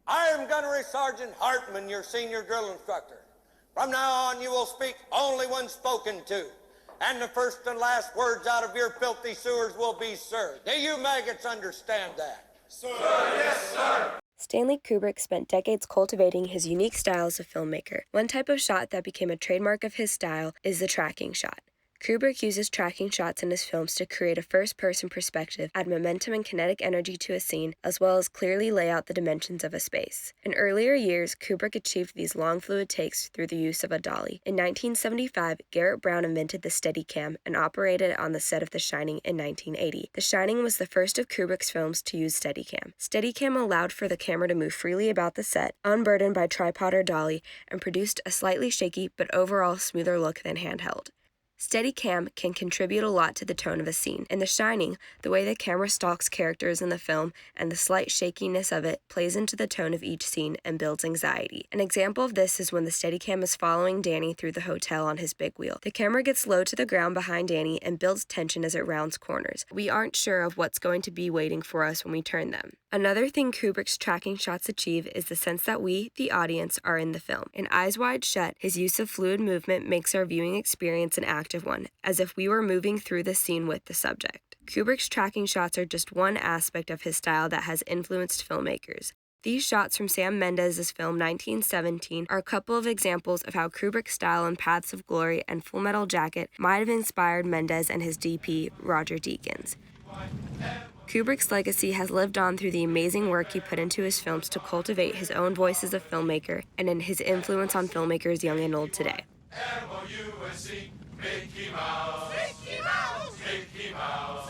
I am Gunnery Sergeant Hartman, your senior drill instructor. From now on, you will speak only when spoken to. And the first and last words out of your filthy sewers will be sir. Do you maggots understand that? Sir, yes, sir. Stanley Kubrick spent decades cultivating his unique style as a filmmaker. One type of shot that became a trademark of his style is the tracking shot. Kubrick uses tracking shots in his films to create a first-person perspective, add momentum and kinetic energy to a scene, as well as clearly lay out the dimensions of a space. In earlier years, Kubrick achieved these long fluid takes through the use of a dolly. In 1975, Garrett Brown invented the Steadicam and operated it on the set of The Shining in 1980. The Shining was the first of Kubrick's films to use Steadicam. Steadicam allowed for the camera to move freely about the set, unburdened by tripod or dolly, and produced a slightly shaky but overall smoother look than handheld. Steadicam can contribute a lot to the tone of a scene. In The Shining, the way the camera stalks characters in the film and the slight shakiness of it plays into the tone of each scene and builds anxiety. An example of this is when the Steadicam is following Danny through the hotel on his big wheel. The camera gets low to the ground behind Danny and builds tension as it rounds corners. We aren't sure of what's going to be waiting for us when we turn them. Another thing Kubrick's tracking shots achieve is the sense that we, the audience, are in the film. In Eyes Wide Shut, his use of fluid movement makes our viewing experience an active one, as if we were moving through the scene with the subject. Kubrick's tracking shots are just one aspect of his style that has influenced filmmakers. These shots from Sam Mendes's film 1917 are a couple of examples of how Kubrick's style in Paths of Glory and Full Metal Jacket might have inspired Mendes and his DP, Roger Deakins. Kubrick's legacy has lived on through the amazing work he put into his films to cultivate his own voice as a filmmaker and in his influence on filmmakers young and old today. M-O-U-S-E, Mickey Mouse. Mickey Mouse. Mickey Mouse.